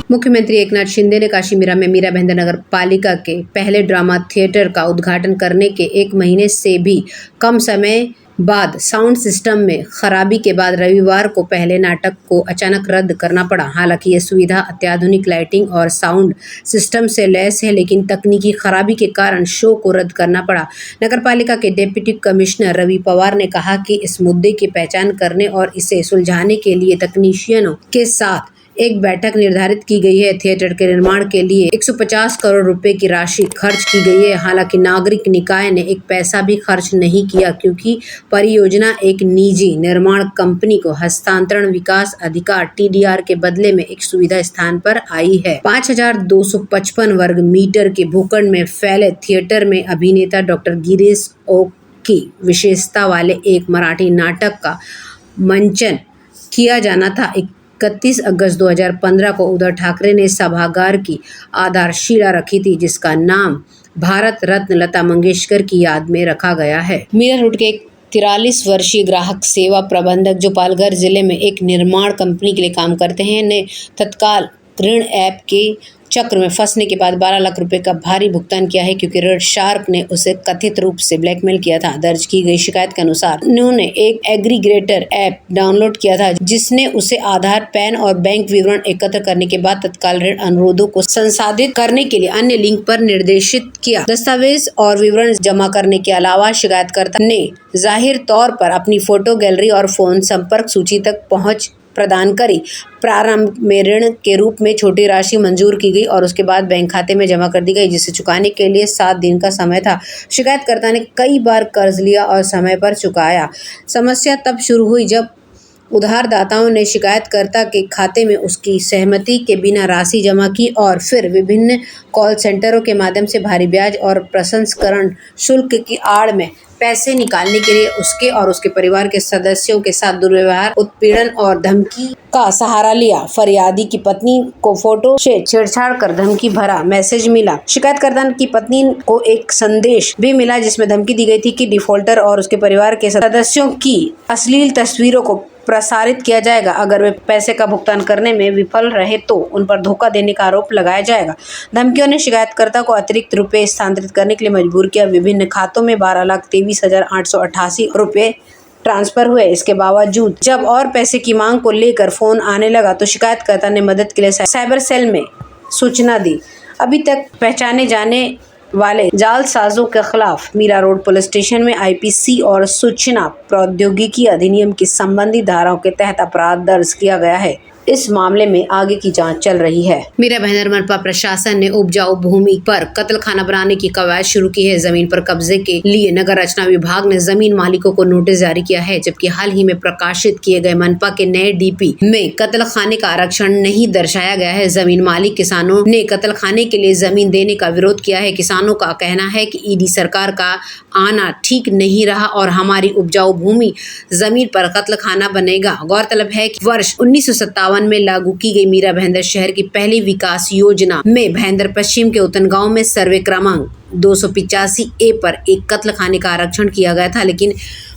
मुख्यमंत्री एकनाथ शिंदे ने काशीमीरा में मीरा भाईंदर नगर पालिका के पहले ड्रामा थिएटर का उद्घाटन करने के 1 महीने से भी कम समय बाद साउंड सिस्टम में खराबी के बाद रविवार को पहले नाटक को अचानक रद्द करना पड़ा। हालांकि ये सुविधा अत्याधुनिक लाइटिंग और साउंड सिस्टम से लैस है, लेकिन तकनीकी खराबी के कारण शो को रद्द करना पड़ा। नगरपालिका के डिप्टी कमिश्नर रवि पवार ने कहा कि इस मुद्दे की पहचान करने और इसे सुलझाने के लिए तकनीशियनों के साथ एक बैठक निर्धारित की गई है। थिएटर के निर्माण के लिए 150 करोड़ रुपए की राशि खर्च की गई है। हालांकि नागरिक निकाय ने एक पैसा भी खर्च नहीं किया, क्योंकि परियोजना एक निजी निर्माण कंपनी को हस्तांतरण विकास अधिकार TDR के बदले में एक सुविधा स्थान पर आई है। 5255 वर्ग मीटर के भूखंड में फैले थिएटर में अभिनेता डॉक्टर गिरीश ओक की विशेषता वाले एक मराठी नाटक का मंचन किया जाना था। 31 अगस्त 2015 को उद्धव ठाकरे ने सभागार की आधारशिला रखी थी, जिसका नाम भारत रत्न लता मंगेशकर की याद में रखा गया है। मीरा रोड के एक 43 वर्षीय ग्राहक सेवा प्रबंधक जो पालघर जिले में एक निर्माण कंपनी के लिए काम करते हैं ने तत्काल ऋण ऐप के चक्र में फंसने के बाद 12 लाख रुपए का भारी भुगतान किया है, क्योंकि ऋण शार्क ने उसे कथित रूप से ब्लैकमेल किया था। दर्ज की गई शिकायत के अनुसार उन्होंने एक एग्रीगेटर ऐप डाउनलोड किया था, जिसने उसे आधार, पैन और बैंक विवरण एकत्र करने के बाद तत्काल ऋण अनुरोधों को संसाधित करने के लिए अन्य लिंक पर निर्देशित किया। दस्तावेज और विवरण जमा करने के अलावा शिकायतकर्ता ने जाहिर तौर पर अपनी फोटो गैलरी और फोन संपर्क सूची तक पहुंच प्रदान करी। प्रारंभ में ऋण के रूप में छोटी राशि मंजूर की गई और उसके बाद बैंक खाते में जमा कर दी गई, जिसे चुकाने के लिए 7 दिन का समय था। शिकायतकर्ता ने कई बार कर्ज लिया और समय पर चुकाया। समस्या तब शुरू हुई जब उधारदाताओं ने शिकायतकर्ता के खाते में उसकी सहमति के बिना राशि जमा की और फिर विभिन्न कॉल सेंटरों के माध्यम से भारी ब्याज और प्रसंस्करण शुल्क की आड़ में पैसे निकालने के लिए उसके और उसके परिवार के सदस्यों के साथ दुर्व्यवहार, उत्पीड़न और धमकी का सहारा लिया। फरियादी की पत्नी को फोटो से छेड़छाड़ कर धमकी भरा मैसेज मिला। शिकायतकर्ता की पत्नी को एक संदेश भी मिला, जिसमें धमकी दी गई थी कि डिफॉल्टर और उसके परिवार के सदस्यों की अश्लील तस्वीरों को प्रसारित किया जाएगा। अगर वे पैसे का भुगतान करने में विफल रहे तो उन पर धोखा देने का आरोप लगाया जाएगा। धमकियों ने शिकायतकर्ता को अतिरिक्त रुपए स्थानांतरित करने के लिए मजबूर किया। विभिन्न खातों में 12,23,888 रुपए ट्रांसफर हुए। इसके बावजूद जब और पैसे की मांग को लेकर फोन आने लगा तो शिकायतकर्ता ने मदद के लिए साइबर सेल में सूचना दी। अभी तक पहचाने जाने वाले जालसाजों के खिलाफ मीरा रोड पुलिस स्टेशन में IPC और सूचना प्रौद्योगिकी अधिनियम की संबंधित धाराओं के तहत अपराध दर्ज किया गया है। इस मामले में आगे की जांच चल रही है। मीरा भाईंदर मनपा प्रशासन ने उपजाऊ भूमि पर कत्लखाना बनाने की कवायद शुरू की है। जमीन पर कब्जे के लिए नगर रचना विभाग ने जमीन मालिकों को नोटिस जारी किया है, जबकि हाल ही में प्रकाशित किए गए मनपा के नए DP में कत्लखाने का आरक्षण नहीं दर्शाया गया है। जमीन मालिक किसानों ने कत्लखाने के लिए जमीन देने का विरोध किया है। किसानों का कहना है कि ED सरकार का आना ठीक नहीं रहा और हमारी उपजाऊ भूमि जमीन पर कत्लखाना बनेगा। गौरतलब है कि वर्ष 1957 में लागू की गई मीरा भाईंदर शहर की पहली विकास योजना में भाईंदर पश्चिम के उतन गांव में सर्वे क्रमांक 285A पर एक कत्लखाने का आरक्षण किया गया था, लेकिन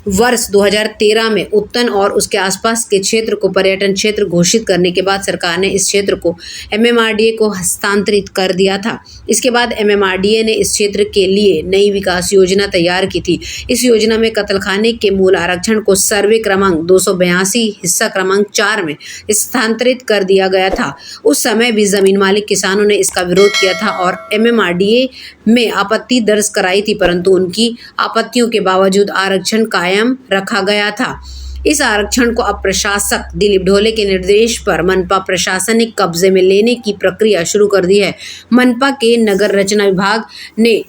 वर्ष 2013 में उत्तन और उसके आसपास के क्षेत्र को पर्यटन क्षेत्र घोषित करने के बाद सरकार ने इस क्षेत्र को MMRDA को हस्तांतरित कर दिया था। इसके बाद MMRDA ने इस क्षेत्र के लिए नई विकास योजना तैयार की थी। इस योजना में कत्लखाने के मूल आरक्षण को सर्वे क्रमांक 282 हिस्सा क्रमांक 4 में स्थानांतरित कर दिया गया था। उस समय भी जमीन मालिक किसानों ने इसका विरोध किया था और MMRDA में आपत्ति दर्ज कराई थी, परंतु उनकी आपत्तियों के बावजूद आरक्षण कायम रखा गया था। इस आरक्षण को अब प्रशासक दिलीप ढोले के निर्देश पर मनपा प्रशासन ने कब्जे में लेने की प्रक्रिया शुरू कर दी है। मनपा के नगर रचना विभाग ने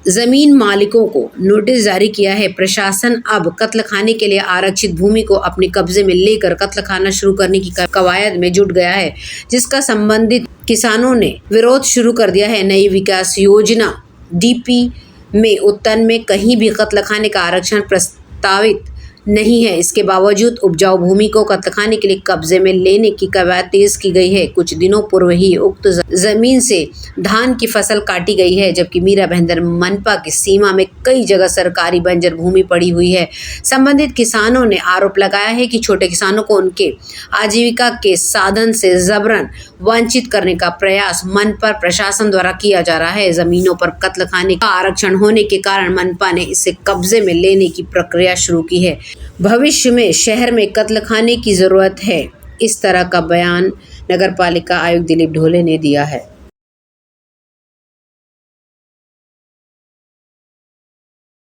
जमीन मालिकों को नोटिस जारी किया है। प्रशासन अब कत्लखाने के लिए आरक्षित भूमि को अपने कब्जे में लेकर कत्लखाना शुरू करने की कवायद में जुट गया है, जिसका संबंधित किसानों ने विरोध शुरू कर दिया है। नई विकास योजना DP में उत्तन में कहीं भी कत्लखाने का आरक्षण प्रस्तावित नहीं है। इसके बावजूद उपजाऊ भूमि को कत्लखाने के लिए कब्जे में लेने की कवायद तेज की गई है। कुछ दिनों पूर्व ही उक्त जमीन से धान की फसल काटी गई है, जबकि मीरा भाईंदर मनपा की सीमा में कई जगह सरकारी बंजर भूमि पड़ी हुई है। संबंधित किसानों ने आरोप लगाया है कि छोटे किसानों को उनके आजीविका के साधन से जबरन वंचित करने का प्रयास मनपा प्रशासन द्वारा किया जा रहा है। जमीनों पर कत्लखाने का आरक्षण होने के कारण मनपा ने इसे कब्जे में लेने की प्रक्रिया शुरू की है। भविष्य में शहर में कत्लखाने की जरूरत है, इस तरह का बयान नगरपालिका आयुक्त दिलीप ढोले ने दिया है।